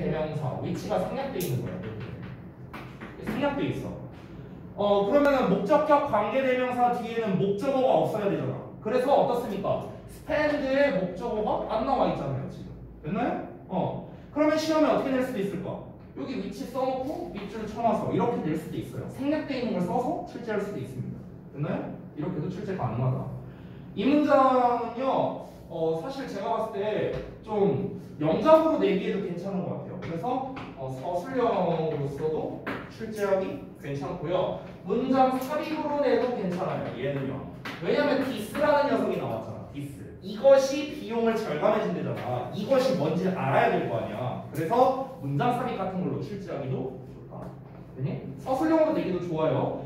대명사 위치가 생략되어 있는 거야. 이렇게 생략되어 있어. 그러면은 목적격 관계대명사 뒤에는 목적어가 없어야 되잖아. 그래서 어떻습니까? 스펜드의 목적어가 안 나와 있잖아요 지금. 됐나요? 그러면 시험에 어떻게 낼 수도 있을까? 여기 위치 써놓고 밑줄 쳐놔서 이렇게 낼 수도 있어요. 생략되어 있는 걸 써서 출제할 수도 있습니다. 됐나요? 이렇게도 출제 가능하다. 이 문장은요 사실 제가 봤을 때 좀 영작으로 내기에도 괜찮은 것 같아요. 그래서 서술형으로서도 출제하기 괜찮고요. 문장 삽입으로 내도 괜찮아요. 얘는요. 왜냐면 디스라는 녀석이 나왔잖아. 디스. 이것이 비용을 절감해준대잖아. 이것이 뭔지 알아야 될 거 아니야. 그래서 문장 삽입 같은 걸로 출제하기도 좋다. 그니? 서술형으로 내기도 좋아요.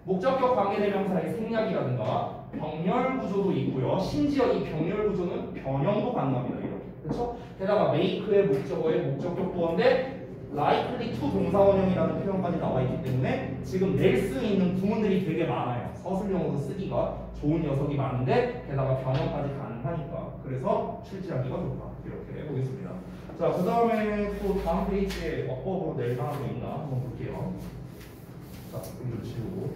목적격 관계대명사의 생략이라든가 병렬 구조도 있고요. 심지어 이 병렬 구조는 변형도 가능합니다. 이렇게. 그렇죠? 게다가 make의 목적어의 목적격 보어인데 likely to 동사원형이라는 표현까지 나와 있기 때문에 지금 낼 수 있는 구문들이 되게 많아요. 서술형으로 쓰기가 좋은 녀석이 많은데 게다가 변형까지 가능하니까 그래서 출제하기가 좋다. 이렇게 해보겠습니다. 자, 그 다음에 또 다음 페이지에 어법으로 낼 만한 거 있나 한번 볼게요. 자, 여기를 지우고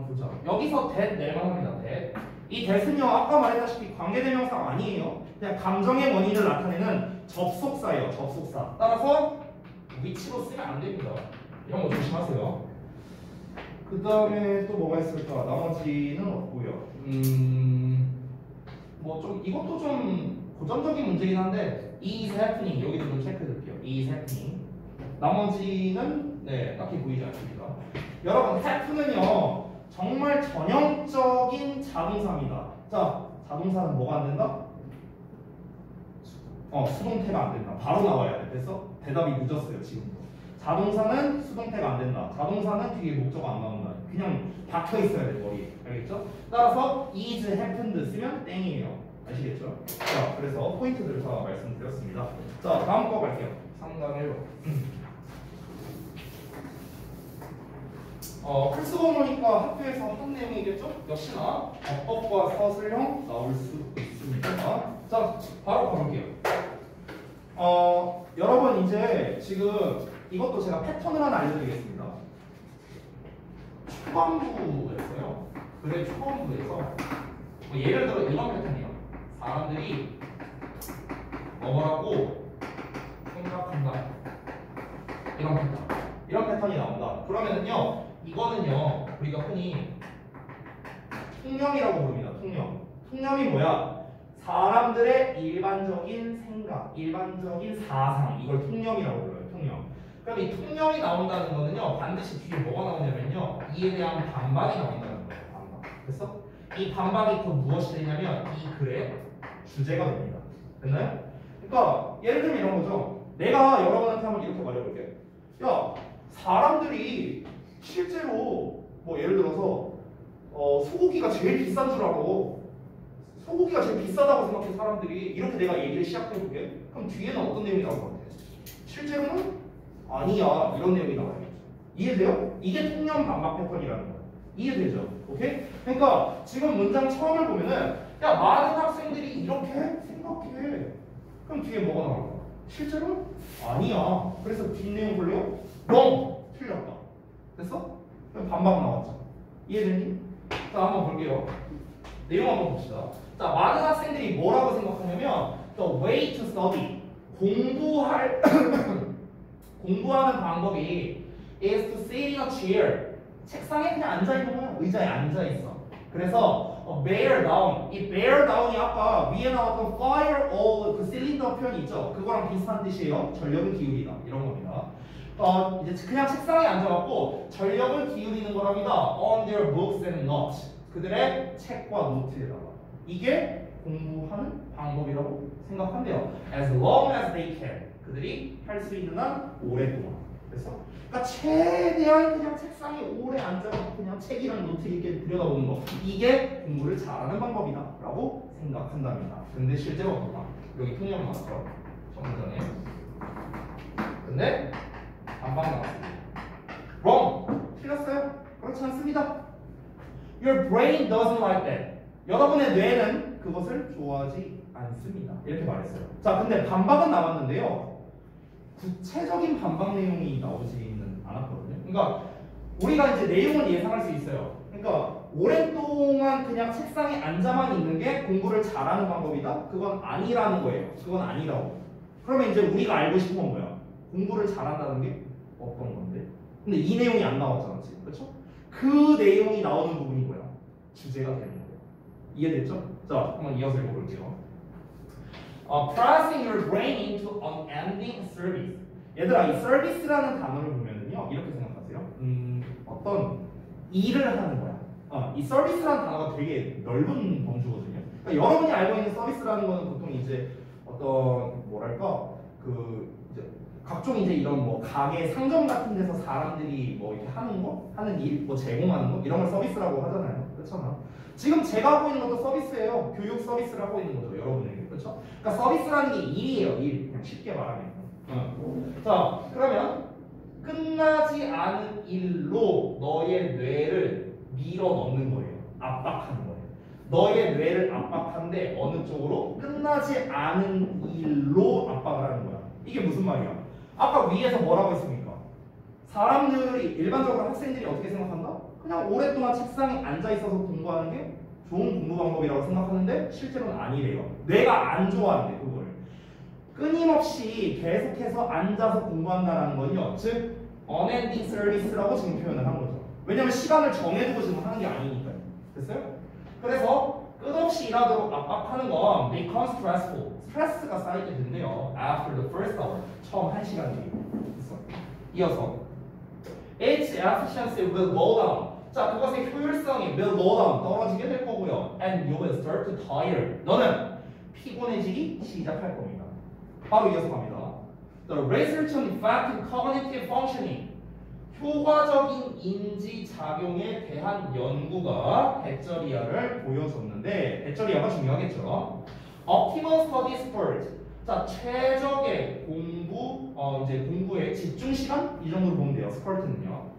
보자. 여기서 that 낼만 합니다. that. 이 that은요 아까 말했다시피 관계대명사 아니에요. 그냥 감정의 원인을 나타내는 접속사예요. 접속사. 따라서 위치로 쓰면 안 됩니다. 이런 거 조심하세요. 그 다음에 또 뭐가 있을까? 나머지는 없고요. 뭐 좀 이것도 좀 고전적인 문제긴 한데 is happening 여기도 좀 체크해 드릴게요. is happening. 나머지는 네 딱히 보이지 않습니다. 여러분 happen은요 정말 전형적인 자동사입니다. 자, 자동사는 뭐가 안 된다? 수동태가 안 된다. 바로 나와야 돼. 됐어? 대답이 늦었어요 지금도. 자동사는 수동태가 안 된다. 자동사는 뒤에 목적어 안 나온다. 그냥 박혀 있어야 돼 머리에. 알겠죠? 따라서 is happened 쓰면 땡이에요. 아시겠죠? 자, 그래서 포인트들을 다 말씀드렸습니다. 자, 다음 거 갈게요. 3강 1번. 풀스고 보니까 학교에서 한 내용이겠죠? 역시나 어법과 서술형 나올 수 있습니다. 자, 바로 가볼게요. 여러분 이제 지금 이것도 제가 패턴을 하나 알려드리겠습니다. 초반부였어요. 그래 초반부에서 뭐 예를 들어 이런 패턴이에요. 사람들이 뭐라고 생각한다. 이런 패턴이 나온다. 그러면은요. 이거는요 우리가 흔히 통념이라고 부릅니다. 통념이 뭐야? 사람들의 일반적인 생각, 일반적인 사상, 이걸 통념이라고 불러요. 통념. 그럼 이 통념이 나온다는 거는요 반드시 뒤에 뭐가 나오냐면요 이에 대한 반박이 나온다는 거예요. 반박. 그래서 이 반박이 또 무엇이 되냐면 이 글의 주제가 됩니다. 됐나요? 그러니까 예를 들면 이런 거죠. 내가 여러분한테 한번 이렇게 말해볼게. 야, 사람들이 실제로 뭐 예를 들어서 소고기가 제일 비싼 줄 알아. 소고기가 제일 비싸다고 생각해 사람들이. 이렇게 내가 얘기를 시작해볼게. 그럼 뒤에는 어떤 내용이 나올 것 같아? 실제로는 아니야 이런 내용이 나와요. 이해돼요? 이게 통념 반박 패턴이라는 거야. 이해되죠? 오케이? 그러니까 지금 문장 처음을 보면은 야 많은 학생들이 이렇게 생각해. 그럼 뒤에 뭐가 나올 거야? 실제로 아니야. 그래서 뒷내용 볼래요? wrong 틀렸다. 됐어? 그럼 반박 나왔죠. 이해되니? 자, 한번 볼게요. 내용 한번 봅시다. 자, 많은 학생들이 뭐라고 생각하냐면 the way to study 공부하는 방법이 is to sit in a chair 책상에 그냥 앉아있는 거야. 의자에 앉아있어. 그래서 bear down 이 bear down이 아까 위에 나왔던 fire all 그 실린더 표현이 있죠. 그거랑 비슷한 뜻이에요. 전력을 기울이다 이런 겁니다. 이제 그냥 책상에 앉아갖고 전력을 기울이는 거랍니다. On their books and notes. 그들의 책과 노트에다가. 이게 공부하는 방법이라고 생각한대요. As long as they can. 그들이 할 수 있는 한 오랫동안. 그래서 그러니까 최대한 그냥 책상에 오래 앉아서 그냥 책이랑 노트 이렇게 들여다보는 거. 이게 공부를 잘하는 방법이다 라고 생각한답니다. 근데 실제로 뭐다? 여기 통념 나왔죠. 정문장에. 근데 반박 나왔습니다. wrong. 틀렸어요? 그렇지 않습니다. Your brain doesn't like that. 여러분의 뇌는 그것을 좋아하지 않습니다. 이렇게 말했어요. 자, 근데 반박은 나왔는데요. 구체적인 반박 내용이 나오지는 않았거든요. 그러니까 우리가 이제 내용은 예상할 수 있어요. 그러니까 오랫동안 그냥 책상에 앉아만 있는 게 공부를 잘하는 방법이다? 그건 아니라는 거예요. 그건 아니라고. 그러면 이제 우리가 알고 싶은 건 뭐야? 공부를 잘한다는 게 어떤 건데? 근데 이 내용이 안 나왔잖아, 지금. 그렇죠? 그 내용이 나오는 부분이 뭐야? 주제가 되는 거예요. 이해됐죠? 자, 한번 이어서 읽어볼게요. Pressing your brain into unending service. 얘들아, 이 service라는 단어를 보면은요, 이렇게 생각하세요. 어떤 일을 하는 거야. 이 서비스라는 단어가 되게 넓은 범주거든요. 그러니까 여러분이 알고 있는 서비스라는 거는 보통 이제 어떤 뭐랄까 이제 각종 이제 이런 뭐 가게, 상점 같은 데서 사람들이 뭐 이렇게 하는 거, 하는 일, 뭐 제공하는 거 이런 걸 서비스라고 하잖아요. 그렇잖아. 지금 제가 하고 있는 것도 서비스예요. 교육 서비스를 하고 있는 거죠, 여러분에게. 그렇죠? 그러니까 서비스라는 게 일이에요, 일. 그냥 쉽게 말하면. 자, 그러면 끝나지 않은 일로 너의 뇌를 밀어 넣는 거예요. 압박하는 거예요. 너의 뇌를 압박하는데 어느 쪽으로? 끝나지 않은 일로 압박을 하는 거야. 이게 무슨 말이야? 아까 위에서 뭐라고 했습니까? 사람들이, 일반적으로 학생들이 어떻게 생각한다? 그냥 오랫동안 책상에 앉아 있어서 공부하는 게 좋은 공부 방법이라고 생각하는데 실제로는 아니래요. 뇌가 안 좋아한대, 그거를. 끊임없이 계속해서 앉아서 공부한다는 건요, 즉 unending service라고 지금 표현을 한 거죠. 왜냐면 시간을 정해두고 지금 하는 게 아니니까요. 됐어요? 그래서 끝없이 일하도록 압박하는 건 becomes stressful. 스트레스가 쌓이게 된대요. After the first hour. 처음 1시간 뒤에. 됐어? 이어서 its efficiency will go down. 자, 그것의 효율성이 will go down. 떨어지게 될 거고요. And you will start to tire. 너는 피곤해지기 시작할 겁니다. 바로 이어서 갑니다. The research on effective cognitive functioning. 효과적인 인지 작용에 대한 연구가 배쩌리아를 보여줬는데, 배쩌리아가 중요하겠죠. Optimal study spurt. 자, 최적의 이제 공부의 집중 시간 이 정도로 보면 돼요. spurt는요.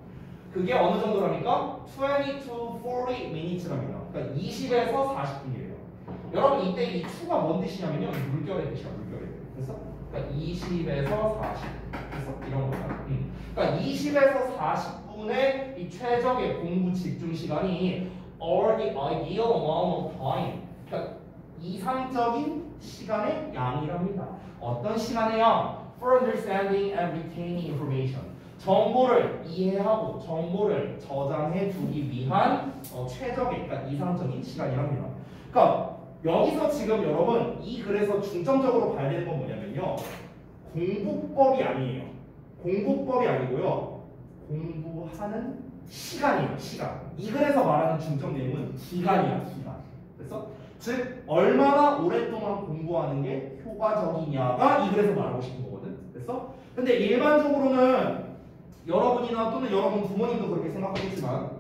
그게 어느 정도랍니까? 20 to 40 minutes랍니다. 그러니까 20에서 40분이에요. 여러분 이때 이 2가 뭔 뜻이냐면요, 물결의 뜻이야, 물결의 뜻. 그래서 그러니까 20에서 40. 그래서 이런 거다. 그러니까 20에서 40분의 이 최적의 공부 집중 시간이 or the ideal amount of time. 그러니까 이상적인 시간의 양이랍니다. 어떤 시간의 양? For understanding and retaining information. 정보를 이해하고 정보를 저장해 두기 위한 최적의, 그러니까 이상적인 시간이랍니다. 그러니까 여기서 지금 여러분 이 글에서 중점적으로 봐야 되는 건 뭐냐면요, 공부법이 아니에요. 공부법이 아니고요, 공부하는 시간이에요. 시간. 이 글에서 말하는 중점 내용은 기간이야, 기간. 그래서 즉 얼마나 오랫동안 공부하는 게 효과적이냐가 이 글에서 말하고 싶은 거거든. 그래서 근데 일반적으로는 여러분이나 또는 여러분 부모님도 그렇게 생각하겠지만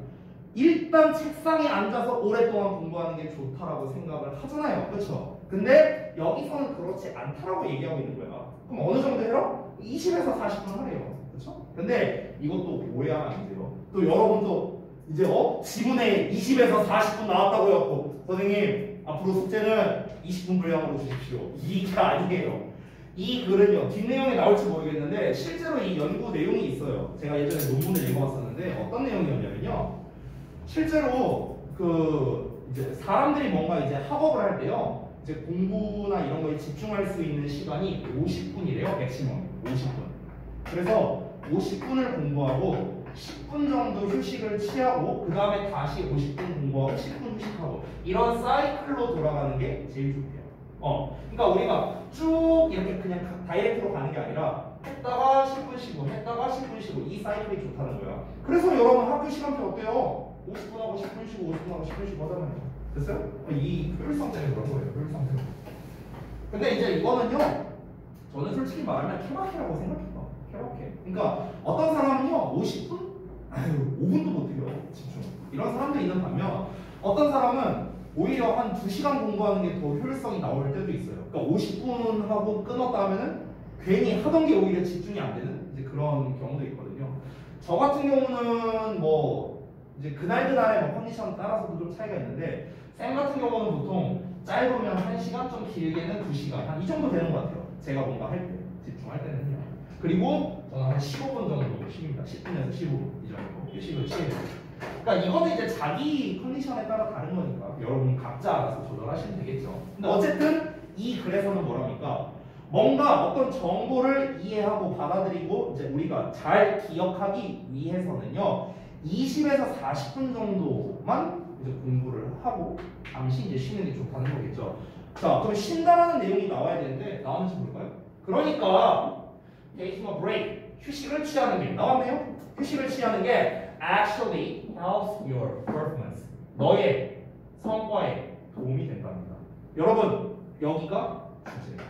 일단 책상에 앉아서 오랫동안 공부하는 게 좋다라고 생각을 하잖아요. 그렇죠? 근데 여기서는 그렇지 않다라고 얘기하고 있는 거야. 그럼 어느 정도 해라? 20에서 40분 하래요. 그렇죠? 근데 이것도 오해하면 안 돼요. 또 여러분도 이제 지문에 20에서 40분 나왔다고요. 선생님 앞으로 숙제는 20분 분량으로 주십시오. 이게 아니에요. 이 글은요, 뒷내용에 나올지 모르겠는데 실제로 이 연구 내용이 있어요. 제가 예전에 논문을 읽어봤었는데 어떤 내용이었냐면요, 실제로 이제 사람들이 뭔가 이제 학업을 할 때요, 이제 공부나 이런 거에 집중할 수 있는 시간이 50분이래요. 맥시멈 50분. 그래서 50분을 공부하고 10분 정도 휴식을 취하고 그 다음에 다시 50분 공부하고 10분 휴식하고 이런 사이클로 돌아가는 게 제일 좋대요. 그러니까 우리가 쭉 이렇게 그냥 다이렉트로 가는 게 아니라 했다가 10분 쉬고 했다가 10분 쉬고 이 사이클이 좋다는 거야. 그래서 여러분 학교 시간표 어때요? 50분 하고 10분 쉬고 50분 하고 10분 쉬고 하잖아요. 됐어요? 이 효율성 때문에 그런 거예요. 효율성 때문에. 근데 이제 이거는요, 저는 솔직히 말하면 케바케라고 생각해요. 케바케. 그러니까 어떤 사람은요 50분? 아유 5분도 못해요. 집중. 이런 사람도 있는 반면 어떤 사람은 오히려 한 2시간 공부하는 게 더 효율성이 나올 때도 있어요. 그러니까 50분 하고 끊었다 하면은 괜히 하던 게 오히려 집중이 안 되는 이제 그런 경우도 있거든요. 저 같은 경우는 뭐 이제 그날의 뭐 컨디션 따라서도 좀 차이가 있는데 쌤 같은 경우는 보통 짧으면 1시간, 좀 길게는 2시간. 한 이 정도 되는 것 같아요. 제가 뭔가 할 때, 집중할 때는요. 그리고 저는 한 15분 정도 쉽니다. 10분에서 15분 이 정도 휴식을 취해야 돼요. 그러니까 이거는 이제 자기 컨디션에 따라 다른 거니까 여러분이 각자 알아서 조절하시면 되겠죠. 근데 어쨌든 이 글에서는 뭐랍니까? 뭔가 어떤 정보를 이해하고 받아들이고 이제 우리가 잘 기억하기 위해서는요 20에서 40분 정도만 이제 공부를 하고 잠시 이제 쉬는 게 좋다는 거겠죠. 자, 그럼 쉰다라는 내용이 나와야 되는데 나오는지 볼까요? 그러니까 taking a break, 휴식을 취하는 게 나왔네요. 휴식을 취하는 게 actually helps your performance, 너의 성과에 도움이 된답니다. 여러분 여기가 주제예요.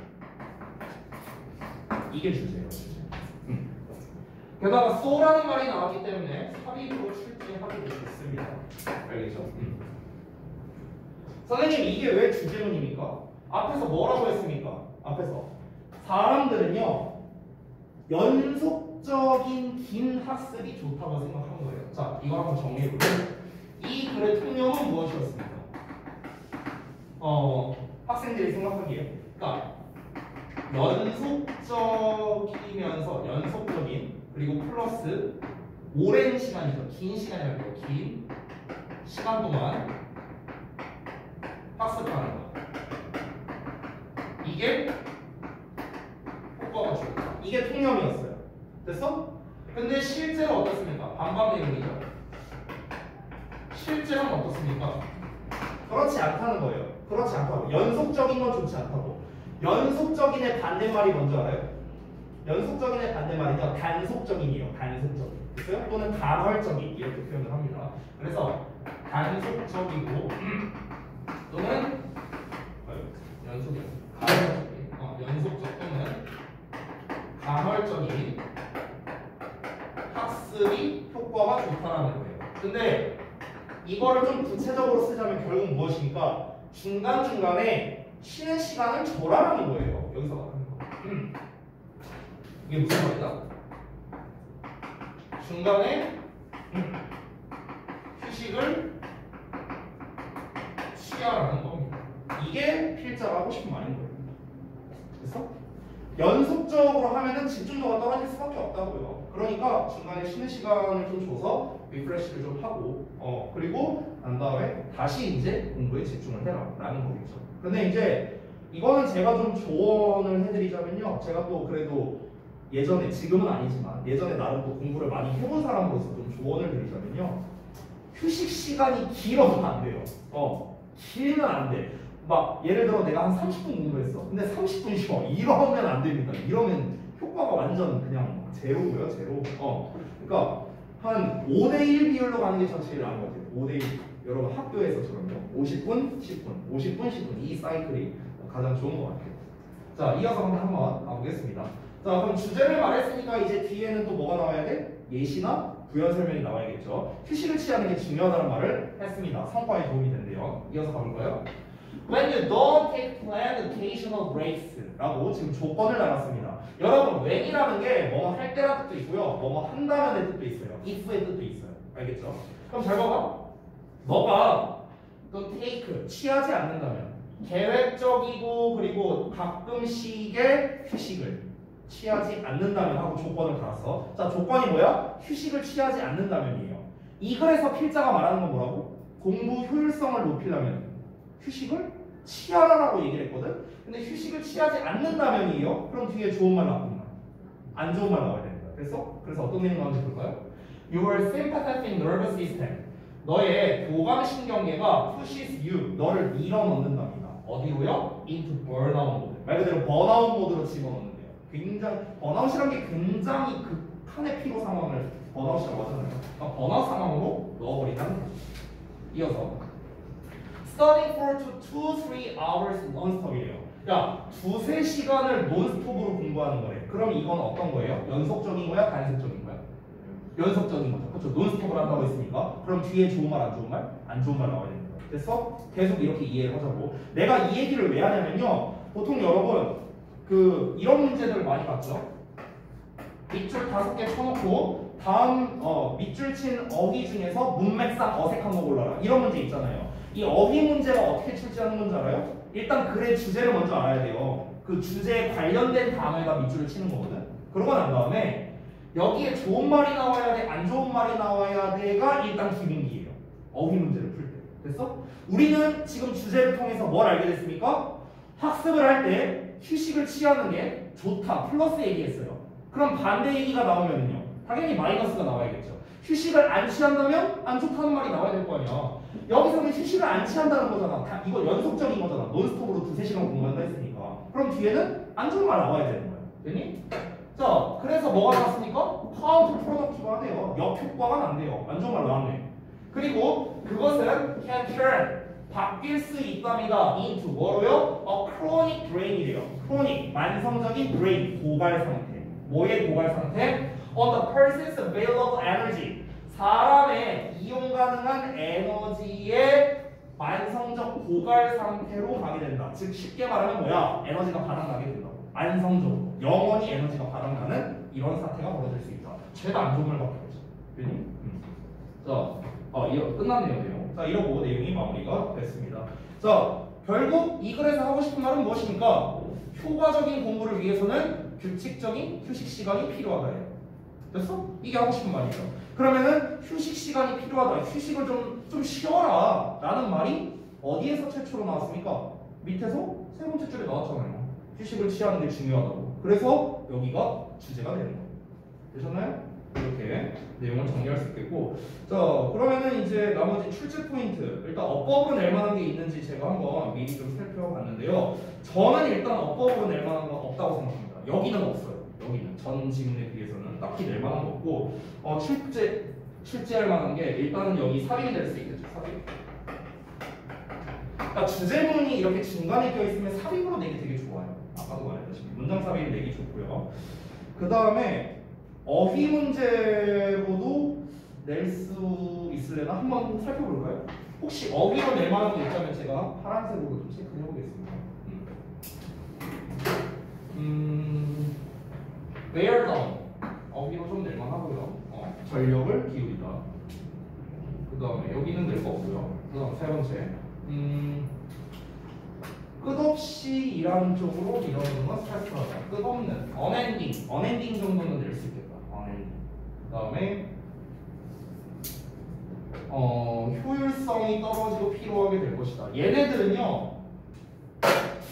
이게 주제예요. 주제. 게다가 so라는 말이 나왔기 때문에 삽입으로 출제하기도 좋습니다. 알겠죠? 선생님 이게 왜 주제문입니까? 앞에서 뭐라고 했습니까? 앞에서 사람들은요 연속적인 긴 학습이 좋다고 생각한 거예요. 자, 이거 한번 정리해볼게요. 이 글의 통념은 무엇이었습니까? 학생들이 생각하기에 그러니까 연속적인 그리고 플러스 오랜 시간이죠. 긴 시간이 아니고 긴 시간 동안 학습하는 거. 이게 효과가 좋다. 이게 통념이었어요. 됐어? 근데 실제로 어떻습니까? 반반 내용이죠. 실제로는 어떻습니까? 그렇지 않다는 거예요. 그렇지 않다고. 연속적인 건 좋지 않다고. 연속적인의 반대말이 뭔지 알아요? 연속적인의 반대말이죠. 단속적인이에요. 단속적인. 됐어요? 또는 단월적인 이렇게 표현을 합니다. 그래서 단속적이고 또는 연속적 또는 간헐적인 학습이 효과가 좋다라는 거예요. 근데 이거를 좀 구체적으로 쓰자면 결국 무엇입니까? 중간중간에 쉬는 시간을 줘라라는 거예요. 여기서 말하는 거. 이게 무슨 말이다? 중간에 휴식을 취하라는 겁니다. 이게 필자가 하고 싶은 말인 거예요. 그래서 연속적으로 하면은 집중도가 떨어질 수밖에 없다고요. 그러니까 중간에 쉬는 시간을 좀 줘서 리프레시를 좀 하고 그리고 난 다음에 다시 이제 공부에 집중을 해라 라는 거겠죠. 근데 이제 이거는 제가 좀 조언을 해드리자면요, 제가 또 그래도 예전에, 지금은 아니지만 예전에 나름 또 공부를 많이 해본 사람으로서 좀 조언을 드리자면요, 휴식 시간이 길어도 안 돼요. 길면 안 돼. 막 예를 들어 내가 한 30분 공부했어. 근데 30분 쉬어. 이러면 안 됩니다. 이러면 효과가 완전 그냥 제로고요, 제로. 그러니까 한 5대1 비율로 가는 게 전 제일 나은 것 같아요. 5대1. 여러분 학교에서처럼요. 50분, 10분, 50분, 10분. 이 사이클이 가장 좋은 것 같아요. 자, 이어서 한번 가보겠습니다. 자, 그럼 주제를 말했으니까 이제 뒤에는 또 뭐가 나와야 돼? 예시나 부연 설명이 나와야겠죠. 휴식을 취하는 게 중요하다는 말을 했습니다. 성과에 도움이 된대요. 이어서 가볼까요? When you don't take planned occasional breaks 라고 지금 조건을 달았습니다. 여러분, when이라는 게 뭐뭐 할 때라는 뜻도 있고요, 뭐뭐 한다면의 뜻도 있어요, if의 뜻도 있어요. 알겠죠? 그럼 잘 봐봐. 너가 don't take, 취하지 않는다면, 계획적이고 그리고 가끔씩의 휴식을 취하지 않는다면 하고 조건을 달았어. 자, 조건이 뭐야? 휴식을 취하지 않는다면이에요. 이 글에서 필자가 말하는 건 뭐라고? 공부 효율성을 높이려면 휴식을 취하라라고 얘기를 했거든? 근데 휴식을 취하지 않는다면이에요? 그럼 뒤에 좋은 말 나쁜 말, 안 좋은 말 나와야 됩니다. 그래서 어떤 내용 나오는지 볼까요? Your sympathetic nervous system, 너의 교감신경계가 pushes you, 너를 밀어넣는답니다. 어디로요? into burnout mode. 말 그대로 번아웃 모드로 집어넣는데요. 굉장히 번아웃이란 게 굉장히 극한의 피로 상황을 번아웃이라고 하잖아요. 그러니까 번아웃 상황으로 넣어버린다는 거죠. 이어서 Studying for 2-3 hours non-stop이래요. 야, 2-3시간을 논스톱으로 공부하는 거래. 그럼 이건 어떤 거예요? 연속적인 거야? 단속적인 거야? 연속적인 거죠. 그렇죠? 논스톱을 한다고 했으니까. 그럼 뒤에 좋은 말, 안 좋은 말? 안 좋은 말 나와야 됩니다. 됐어? 계속 이렇게 이해를 하자고. 내가 이 얘기를 왜 하냐면요, 보통 여러분 이런 문제들을 많이 봤죠? 밑줄 5개 쳐놓고 다음 밑줄 친 어휘 중에서 문맥상 어색한 거 골라라. 이런 문제 있잖아요. 이 어휘 문제가 어떻게 출제하는 건지 알아요? 일단 글의 주제를 먼저 알아야 돼요. 그 주제에 관련된 단어에다 밑줄을 치는 거거든. 그러고 난 다음에 여기에 좋은 말이 나와야 돼, 안 좋은 말이 나와야 돼가 일단 기본기예요. 어휘 문제를 풀 때. 됐어? 우리는 지금 주제를 통해서 뭘 알게 됐습니까? 학습을 할 때 휴식을 취하는 게 좋다, 플러스 얘기했어요. 그럼 반대 얘기가 나오면요, 당연히 마이너스가 나와야겠죠. 휴식을 안 취한다면 안 좋다는 말이 나와야 될 거 아니야. 여기서는 휴식을 안 취한다는 거잖아. 이거 연속적인 거잖아. 논스톱으로 2-3시간 공부한다 했으니까. 그럼 뒤에는 안 좋은 말 나와야 되는 거야. 되니? 자, 그래서 뭐가 나왔습니까? 카운트 프로덕티브하네요. 역효과가 난대요. 안 좋은 말 나왔네. 그리고 그것은 can turn, 바뀔 수 있답니다. into 뭐로요? A chronic drain이래요. chronic, 만성적인 drain, 고갈 상태. 뭐의 고갈 상태? On the person's available energy. 사람의 이용 가능한 에너지의 만성적 고갈 상태로 가게 된다. 즉 쉽게 말하면 뭐야? 에너지가 바닥나게 된다고. 만성적으로 영원히 에너지가 바닥나는 이런 사태가 벌어질 수 있다. 죄다 안 좋은 말밖에 없어. 그니? 자, 이거 끝났네요, 내용. 자, 이러고 내용이 마무리가 됐습니다. 자, 결국 이 글에서 하고 싶은 말은 무엇입니까? 효과적인 공부를 위해서는 규칙적인 휴식 시간이 필요하다예요. 됐어? 이게 하고 싶은 말이에요. 그러면은 휴식 시간이 필요하다. 휴식을 좀 쉬어라. 라는 말이 어디에서 최초로 나왔습니까? 밑에서 세 번째 줄에 나왔잖아요. 휴식을 취하는 게 중요하다고. 그래서 여기가 주제가 되는 거예요. 되셨나요? 이렇게 내용을 정리할 수 있겠고, 자, 그러면은 이제 나머지 출제 포인트. 일단 어법으로 낼 만한 게 있는지 제가 한번 미리 좀 살펴봤는데요. 저는 일단 어법으로 낼 만한 건 없다고 생각합니다. 여기는 없어요. 여기는 전 지문에 비해서는 딱히 낼 만한 거 없고, 출제할 만한 게 일단은 여기 삽입이 될 수 있겠죠. 삽입. 그러니까 주제문이 이렇게 중간에 껴있으면 삽입으로 내기 되게 좋아요. 아까도 말했다시피 문장 삽입 내기 좋고요. 그 다음에 어휘 문제로도 낼 수 있을래나 한번 살펴볼까요? 혹시 어휘로 낼 만한 게 있다면 제가 파란색으로 좀 체크해 보겠습니다. wear down 어휘로 좀 낼 만하고요. 전력을 기울이다. 그 다음에 여기는 낼 거 없고요. 그 다음 세 번째, 끝없이 일하는 쪽으로 밀어내는 건 스트레스하다. 끝없는 unending 정도는 낼 수 있겠다. unending. 그 다음에 효율성이 떨어지고 피로하게 될 것이다. 얘네들은요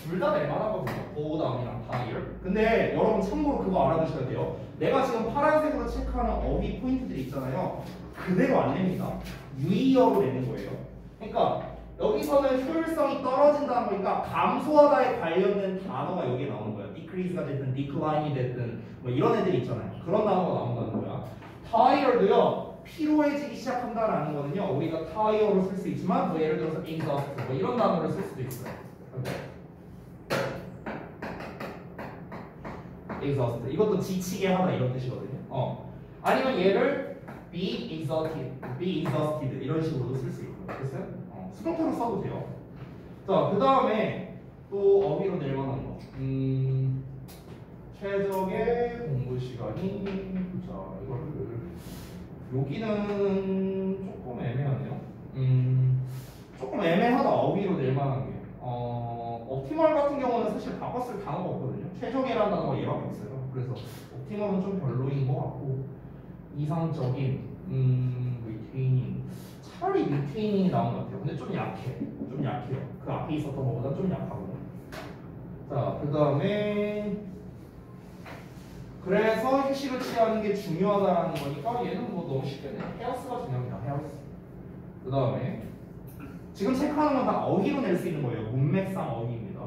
둘 다 낼 만하거든요. 보다음이랑 tired. 근데 여러분 참고로 그거 알아두셔야 돼요. 내가 지금 파란색으로 체크하는 어휘 포인트들이 있잖아요. 그대로 안 냅니다. 유의어로 내는 거예요. 그러니까 여기서는 효율성이 떨어진다는 거니까 감소하다에 관련된 단어가 여기에 나오는 거야. decrease가 됐든 decline이 됐든 뭐 이런 애들이 있잖아요. 그런 단어가 나온다는 거야. tired도요 피로해지기 시작한다라는 거는요 우리가 tired로 쓸 수 있지만 뭐 예를 들어서 exhaust 뭐 이런 단어를 쓸 수도 있어요. exhaust 이것도 지치게 하다 이런 뜻이거든요. 아니면 얘를 be exhausted 이런 식으로도 쓸 수 있고. 됐어요? 수동태로 써도 돼요. 자, 그 다음에 또 어휘로 낼 만한 거. 최적의 공부 시간이, 자, 이거를 여기는 조금 애매하네요. 조금 애매하다. 어휘로 낼 만한 게. 옵티멀 같은 경우는 사실 바꿨을 단어가 없거든요. 최적이라는 단어가 얘밖에 없어요. 그래서 옵티멀은 좀 별로인 것 같고, 이상적인 리테이닝. 차라리 리테이닝이 나온 것 같아요. 근데 좀 약해. 좀 약해요. 그 앞에 있었던 것보다 좀 약하고. 자, 그 다음에 그래서 휴식을 취하는 게 중요하다는 거니까 얘는 뭐 너무 쉽겠네. 헤어스가 중요합니다. 헤어스. 그 다음에 지금 체크하는 건 다 어휘로 낼 수 있는 거예요. 문맥상 어휘입니다.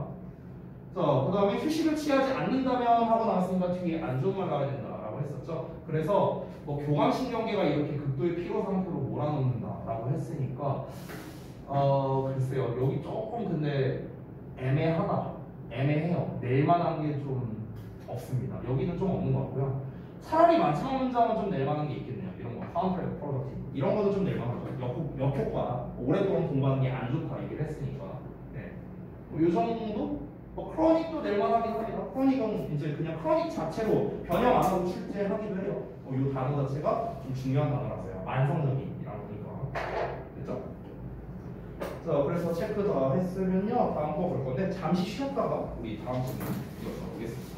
자, 그 다음에 휴식을 취하지 않는다면 하고 나왔으니까 뒤에 안 좋은 말 나와야 된다라고 했었죠. 그래서 뭐 교감신경계가 이렇게 극도의 피로 상태로 몰아넣는다라고 했으니까 글쎄요. 여기 조금 근데 애매해요. 낼 만한 게 좀 없습니다. 여기는 좀 없는 것 같고요. 차라리 마지막 문장은 좀 낼 만한 게 있겠네요. 이런 거 counter productive 이런 거는 좀 낼 만하죠. 역효과 오랫동안 공부하는 게 안 좋다 얘기를 했으니까. 네. 이 정도? 크로닉도 낼 만하긴 합니다. 크로닉은 이제 그냥 크로닉 자체로 변형 안 하고 출제하기도 해요. 이 단어 자체가 좀 중요한 단어라서요. 만성적인이라고 하니까. 됐죠? 자, 그래서 체크 다 했으면요. 다음 거 볼 건데 잠시 쉬었다가 우리 다음 부분 이어서 보겠습니다.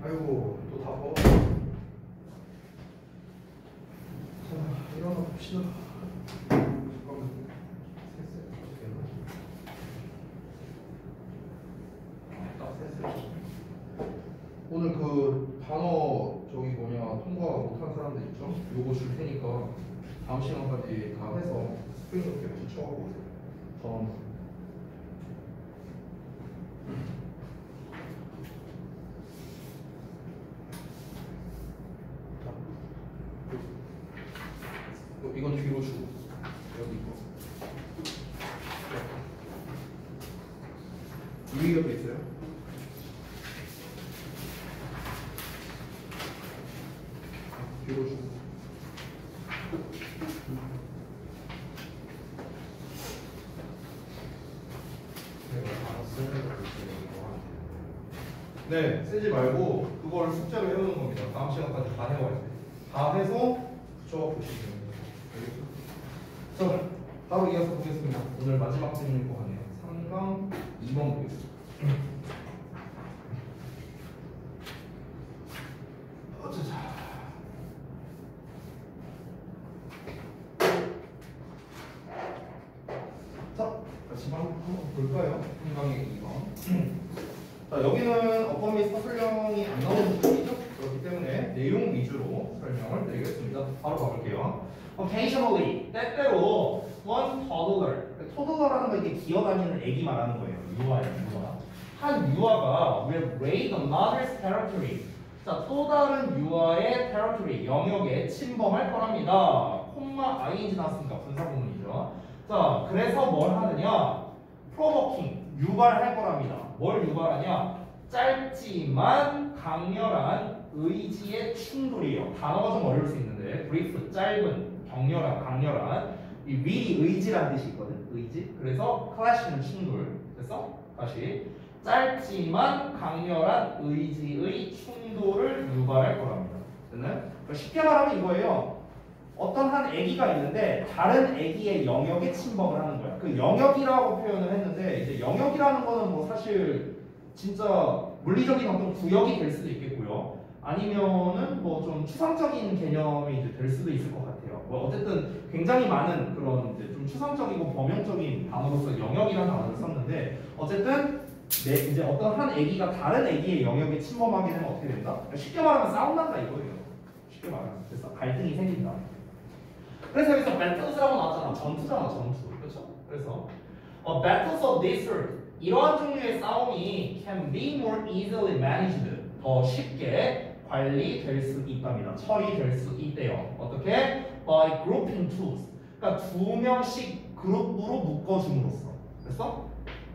아이고 또 다 먹어. 자 일어나 봅시다. 잠깐만. 오늘 그 단어 저기 뭐냐 통과 못한 사람들 있죠? 요거 줄 테니까 다음 시간까지 다 해서 스프링 이렇게 붙여가고 오세요. 전원. 이건 뒤로 주고 여기 있고 유의격도 있어요? 뒤로 주고 네, 쓰지 말고 그걸 숙제로 해오는 겁니다. 다음 시간까지 다 해와야 돼. 다 해서 붙여보시면 됩니다. 자, 바로 이어서 보겠습니다. 오늘 마지막 질문일 것 같네요. 3강 2번 보겠습니다. 자, 같이 한번 볼까요? 3강의 2번. 자, 여기는 어법 및 서술형이 안 나오는 부분이죠. 그렇기 때문에 내용 위주로 설명을 드리겠습니다. 바로 가볼게요. Occasionally, 때때로 one toddler, toddler라는 건 이게 기어다니는 애기 말하는 거예요. 유아예요, 유아. 한 유아가 will raid another's territory. 자, 또 다른 유아의 territory, 영역에 침범할 거랍니다. 콤마 ing 나왔으니까 분사구문이죠. 자, 그래서 뭘 하느냐? provoking, 유발할 거랍니다. 뭘 유발하냐? 짧지만 강렬한 의지의 충돌이에요. 단어가 좀 어려울 수 있는데 brief, 짧은, 격렬한, 강렬한 이 will이 의지라는 뜻이 있거든. 의지. 그래서 clash는 충돌. 됐어? 다시 짧지만 강렬한 의지의 충돌을 유발할 거랍니다. 됐나요? 쉽게 말하면 이거예요. 어떤 한 애기가 있는데 다른 애기의 영역에 침범을 하는 거야. 그 영역이라고 표현을 했는데 이제 영역이라는 거는 뭐 사실 진짜 물리적인 어떤 구역이 될 수도 있겠고요. 아니면은 뭐 좀 추상적인 개념이 이제 될 수도 있을 것 같아요. 뭐 어쨌든 굉장히 많은 그런 이제 좀 추상적이고 범용적인 단어로서 영역이라는 단어를 썼는데 어쨌든 이제 어떤 한 애기가 다른 애기의 영역에 침범하게 되면 어떻게 된다? 쉽게 말하면 싸움난다 이거예요. 쉽게 말하면 그래서 갈등이 생긴다. 그래서 여기서 battle스라고 나왔잖아. 전투잖아, 전투. 그렇죠? 그래서 battles of this sort, 이러한 종류의 싸움이 can be more easily managed, 더 쉽게 관리될 수 있답니다. 처리될 수 있대요. 어떻게? By grouping tools. 그러니까 두 명씩 그룹으로 묶어줌으로써. 그래서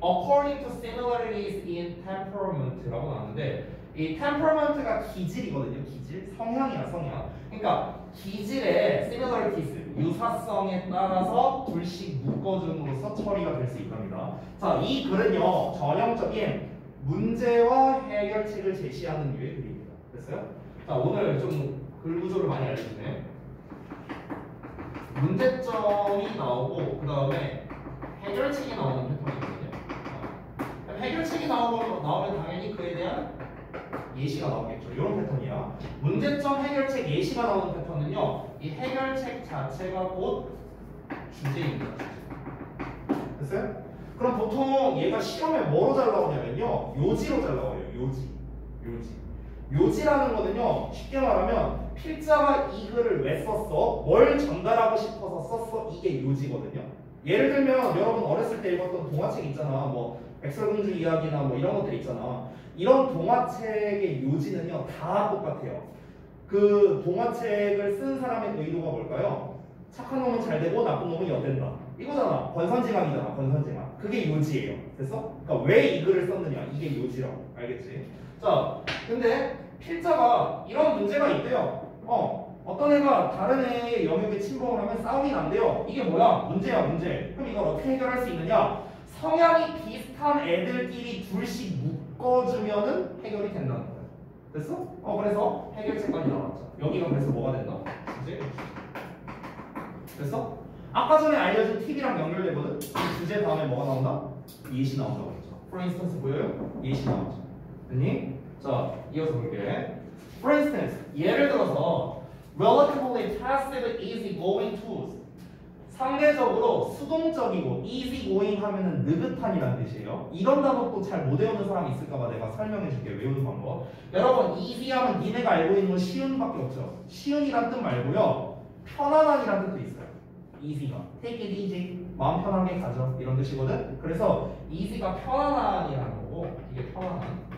according to similarities in temperament라고 나왔는데 이 temperament가 기질이거든요. 기질, 성향이야, 성향. 그러니까 기질의 similarities, 유사성에 따라서 둘씩 묶어줌으로써 처리가 될 수 있답니다. 자, 이 글은요 전형적인 문제와 해결책을 제시하는 류의 글입니다. 됐어요? 자, 오늘 좀 글 구조를 많이 알려주네. 문제점이 나오고 그 다음에 해결책이 나오는 패턴이거든요. 해결책이 나오면 당연히 그에 대한 예시가 나오겠죠. 이런 패턴이야. 문제점, 해결책, 예시가 나오는 패턴은요. 이 해결책 자체가 곧 주제입니다. 됐어요? 그럼 보통 얘가 시험에 뭐로 잘 나오냐면요. 요지로 잘 나와요. 요지. 요지라는 거는요. 쉽게 말하면 필자가 이 글을 왜 썼어? 뭘 전달하고 싶어서 썼어? 이게 요지거든요. 예를 들면 여러분 어렸을 때 읽었던 동화책 있잖아. 뭐 백설공주 이야기나 뭐 이런 것들 있잖아. 이런 동화책의 요지는요 다 똑같아요. 그 동화책을 쓴 사람의 의도가 뭘까요? 착한 놈은 잘 되고 나쁜 놈은 엿된다. 이거잖아. 권선징악이잖아. 권선징악. 그게 요지예요. 됐어? 그러니까 왜 이 글을 썼느냐. 이게 요지라고. 알겠지? 자, 근데 필자가 이런 문제가 있대요. 어떤 애가 다른 애의 영역에 침범을 하면 싸움이 난대요. 이게 뭐야? 문제야, 문제. 그럼 이걸 어떻게 해결할 수 있느냐? 성향이 비슷한 애들끼리 둘씩 묶어주면은 해결이 된다는 거예요. 됐어? 그래서 해결책까지 나왔죠. 여기가 그래서 뭐가 된다? 주제. 됐어? 아까 전에 알려준 팁이랑 연결되거든? 이 주제 다음에 뭐가 나온다? 예시 나온다고 했죠. For instance 보여요? 예시 나오죠. 됐니? 자, 이어서 볼게. For instance, 예를 들어서 relatively passive, easy-going tools. 상대적으로 수동적이고 easy-going 하면은 느긋한이라는 뜻이에요. 이런 단어 또 잘 못 외우는 사람이 있을까봐 내가 설명해줄게. 외우는 방법. 여러분, easy 하면 니네가 알고 있는 건 쉬운밖에 없죠. 쉬운이란 뜻 말고요. 편안한이란 뜻도 있어요. easy가 take it easy, 마음 편하게 가져 이런 뜻이거든. 그래서 easy가 편안한이라는 거고 이게 편안한.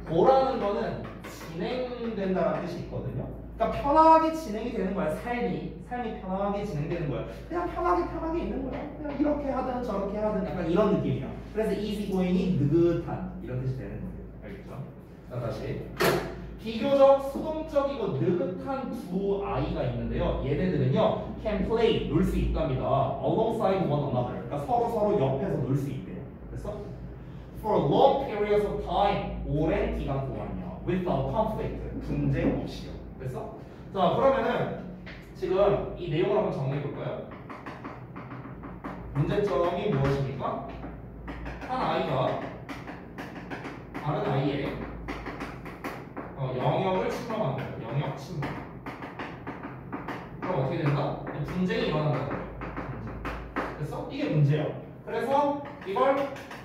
고라는 거는 진행된다는 뜻이 있거든요. 그러니까 편하게 진행이 되는 거야. 삶이 편하게 진행되는 거야. 그냥 편하게 있는 거야. 그냥 이렇게 하든 저렇게 하든 약간 이런 느낌이야. 그래서 easy going이 느긋한 이런 뜻이 되는 거예요. 알겠죠? 자, 다시 비교적 수동적이고 느긋한 두 아이가 있는데요. 얘네들은요 can play 놀 수 있답니다. alongside one another. 그러니까 서로 옆에서 놀 수 있대요. 그래서 for long periods of time 오랜 기간 동안요 without conflict 분쟁 없이요. 그래서 자 그러면은 지금 이 내용을 한번 정리해 볼까요? 문제점이 무엇입니까? 한 아이가 다른 아이의 영역을 침범하는 거예요. 영역 침범. 그럼 어떻게 된다? 분쟁이 일어난다는 거예요. 그래서 이게 문제예요. 그래서 이걸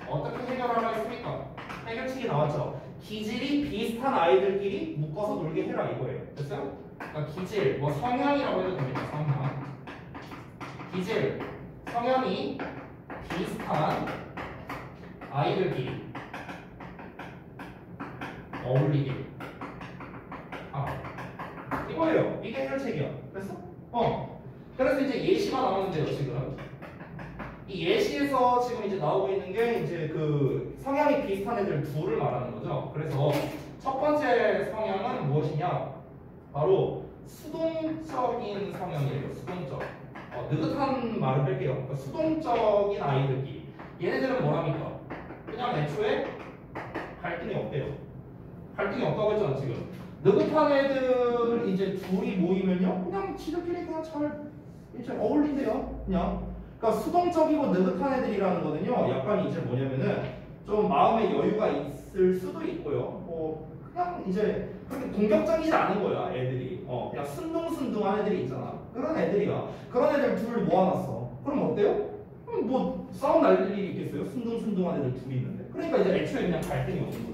어떻게 해결하라 했습니까? 해결책이 나왔죠. 기질이 비슷한 아이들끼리 묶어서 놀게 해라 이거예요. 됐어요? 그러니까 기질, 뭐 성향이라고 해도 됩니다. 성향. 기질, 성향이 비슷한 아이들끼리 어울리게. 이거예요. 이게 해결책이야. 그래서? 그래서 이제 예시가 나오는데요, 지금. 이 예시에서 지금 이제 나오고 있는 게 이제 그 성향이 비슷한 애들 둘을 말하는 거죠. 그래서 첫 번째 성향은 무엇이냐? 바로 수동적인 성향이에요. 수동적. 느긋한 말을 뺄게요. 그러니까 수동적인 아이들끼리. 얘네들은 뭐랍니까? 그냥 애초에 갈등이 없대요. 갈등이 없다고 했잖아, 지금. 느긋한 애들 이제 둘이 모이면요. 그냥 지들끼리 그냥 잘 이제 어울린대요. 그냥. 그러니까 수동적이고 느긋한 애들이라는 거는요. 약간 이제 뭐냐면은 좀 마음의 여유가 있을 수도 있고요. 그냥 이제 그렇게 공격적이지 않은 거야, 애들이. 그냥 순둥순둥한 애들이 있잖아. 그런 애들이야. 그런 애들 둘 모아놨어. 그럼 어때요? 뭐 싸움 날 일이 있겠어요? 순둥순둥한 애들 둘이 있는데. 그러니까 이제 애초에 그냥 갈등이 없는 거야.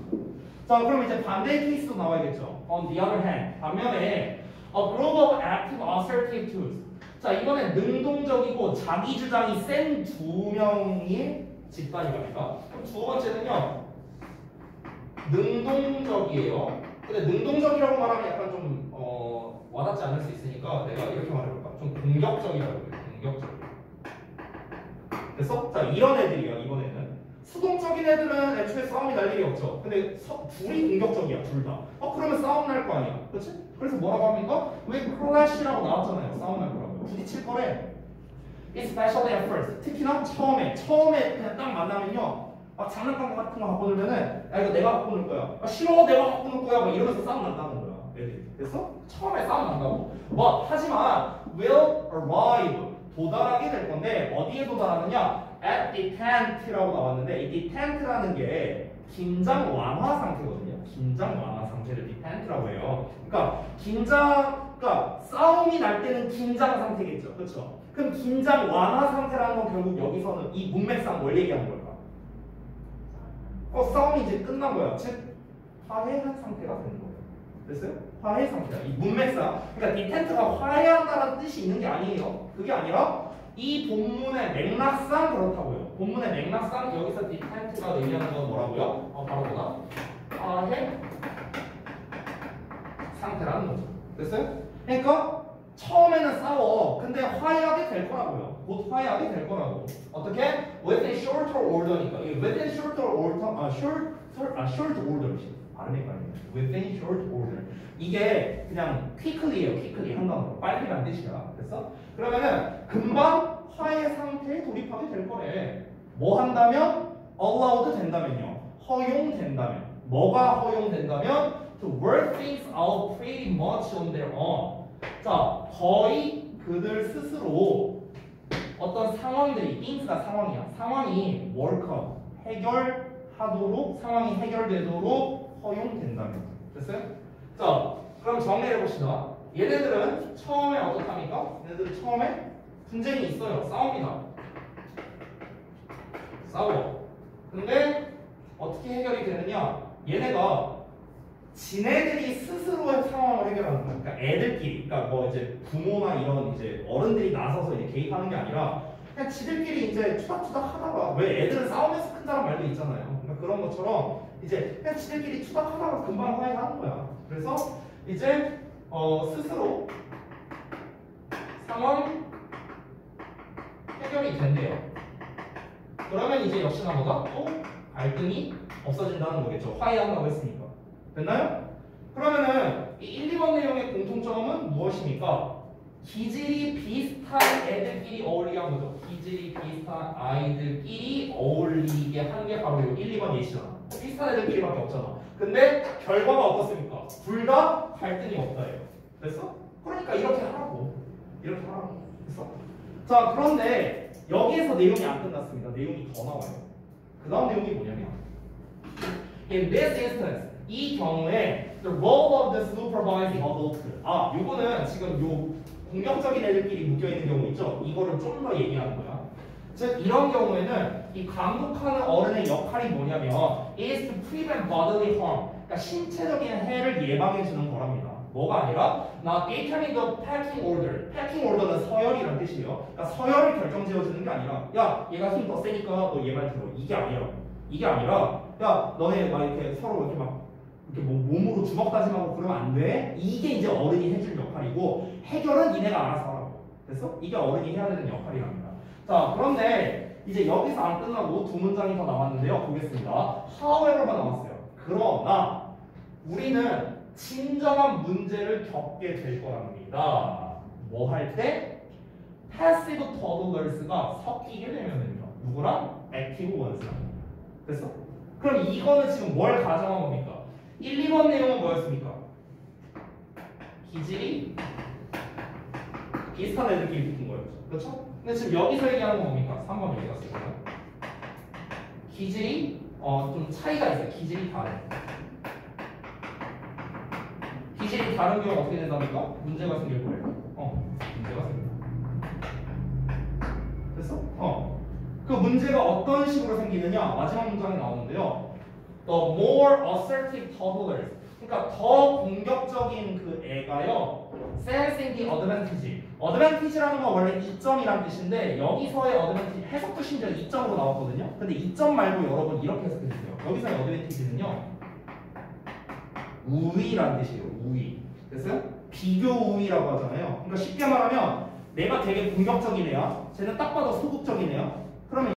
자, 그럼 이제 반대의 케이스도 나와야겠죠. On the other hand, 반면에 a group of active assertive twos. 자, 이번엔 능동적이고 자기 주장이 센 두 명이 집단이 갑니까? 그럼 두 번째는요, 능동적이에요. 근데 능동적이라고 말하면 약간 좀 와닿지 않을 수 있으니까 내가 이렇게 말해볼까? 좀 공격적이라고 해요. 공격적. 그래서 자, 이런 애들이요. 이번에는 수동적인 애들은 애초에 싸움이 날 일이 없죠. 근데 둘이 공격적이야, 둘 다. 그러면 싸움 날 거 아니야. 그렇지? 그래서 뭐라고 합니까? 왜 클래시라고 나왔잖아요. 싸움 날 거라고. 부딪힐 거래. Especially at first. 특히나 처음에 그냥 딱 만나면요. 장난감 같은 거 갖고 놀면은 야 이거 내가 갖고 놀 거야. 싫어 내가 갖고 놀 거야. 막 이러면서 싸움 난다는 거야. 애들이. 그래서 처음에 싸움 난다고. 하지만 will arrive. 도달하게 될 건데 어디에 도달하느냐? At detent라고 나왔는데 이 detent라는 게 긴장 완화 상태거든요. 긴장 완화 상태를 detent라고 해요. 그러니까 싸움이 날 때는 긴장 상태겠죠. 그렇죠? 그럼 긴장 완화 상태라는 건 결국 여기서는 이 문맥상 뭘 얘기하는 걸까? 싸움이 이제 끝난 거야. 즉 화해한 상태가 되는 거예요. 됐어요? 화해 상태야. 이 문맥상. 그러니까 detent가 화해한다는 뜻이 있는 게 아니에요. 그게 아니라 이 본문의 맥락상 그렇다고요. 본문의 맥락상 여기서 detent가 의미하는 건 뭐라고요? 바로 뭐다? 화해 상태라는 거죠. 됐어요? 그러니까 처음에는 싸워. 근데 화해하게 될 거라고요. 곧 화해하게 될 거라고. 어떻게? Within shorter order니까. Within shorter order, short order. 발음이 헷갈리네. Within short order. 이게 그냥 quickly예요. quickly 한 단어로. 빨리란 뜻이야. 됐어? 그러면은 금방 화해 상태에 돌입하게 될 거래. 뭐 한다면? allowed 된다면요. 허용된다면. 뭐가 허용된다면? To work things out pretty much on their own. 자, 거의 그들 스스로 어떤 상황들이, things가 상황이야. 상황이 work out, 해결하도록, 상황이 해결되도록 허용된다면. 됐어요? 자, 그럼 정리해 봅시다. 얘네들은 처음에 어떻답니까? 얘네들은 처음에 분쟁이 있어요. 싸웁니다. 싸워. 근데 어떻게 해결이 되느냐? 얘네가 지네들이 스스로의 상황을 해결하는 거야. 그러니까 애들끼리, 그러니까 뭐 이제 부모나 이런 이제 어른들이 나서서 이제 개입하는 게 아니라 그냥 지들끼리 이제 투닥투닥 하다가 왜 애들은 싸우면서 큰다는 말도 있잖아요. 그러니까 그런 것처럼 이제 그냥 지들끼리 투닥하다가 금방 화해하는 거야. 그래서 이제 스스로 상황 해결이 된대요. 그러면 이제 역시나 뭐다? 또 갈등이 없어진다는 거겠죠. 화해한다고 했으니까. 됐나요? 그러면은 이 1, 2번 내용의 공통점은 무엇입니까? 기질이 비슷한 애들끼리 어울리게 한 거죠. 기질이 비슷한 아이들끼리 어울리게 한 게 바로 이 1, 2번 예시잖아. 비슷한 애들끼리밖에 없잖아. 근데 결과가 어떻습니까? 둘 다 갈등이 없다예요. 됐어? 그러니까 이렇게 하라고. 이렇게 하라고. 됐어? 자, 그런데 여기에서 내용이 안 끝났습니다. 내용이 더 나와요. 그 다음 내용이 뭐냐면 In this instance, 이 경우에 the role of the supervising adult. 요거는 지금 요 공격적인 애들끼리 묶여있는 경우 있죠? 이거를 좀 더 얘기하는 거야. 즉 이런 경우에는 이 감독하는 어른의 역할이 뭐냐면 is to prevent bodily harm. 그러니까 신체적인 해를 예방해주는 거랍니다. 뭐가 아니라 not determine the packing order. packing order는 서열이라는 뜻이에요. 그러니까 서열을 결정지어주는 게 아니라 야 얘가 힘 더 세니까 너 얘 말 들어. 이게 아니라 야 너네 막 이렇게 서로 이렇게 막 이렇게 뭐 몸으로 주먹 다짐하고 그러면 안 돼. 이게 이제 어른이 해줄 역할이고 해결은 니네가 알아서 하라고. 됐어? 이게 어른이 해야 되는 역할이랍니다. 자, 그런데 이제 여기서 안 끝나고 두 문장이 더 남았는데요. 보겠습니다. however가 남았어요. 그러나 우리는 진정한 문제를 겪게 될 거랍니다. 뭐 할 때? passive toddlers가 섞이게 되면은요. 누구랑? active ones랑. 됐어? 그럼 이거는 지금 뭘 가정한 겁니까? 1, 2번 내용은 뭐였습니까? 기질이 비슷한 애들끼리 붙은 거였죠. 그렇죠? 근데 지금 여기서 얘기하는 건 뭡니까? 3번 여기 갔을 거예요. 기질이 좀 차이가 있어요. 기질이 다른. 기질이 다른 경우 어떻게 된답니까? 문제가 생길 거예요. 문제가 생긴다. 됐어? 그 문제가 어떤 식으로 생기느냐? 마지막 문장에 나오는데요. The more assertive toddlers. 그러니까 더 공격적인 그 애가요. sensing the advantage. advantage라는 건 원래 이점이란 뜻인데 여기서의 advantage 해석도 심지어 이점으로 나왔거든요. 근데 이점 말고 여러분 이렇게 해석해주세요. 여기서의 advantage는요. 우위란 뜻이에요. 우위. 됐어요? 비교 우위라고 하잖아요. 그러니까 쉽게 말하면 내가 되게 공격적인 애야. 쟤는 딱 봐도 소극적인 애야. 그러면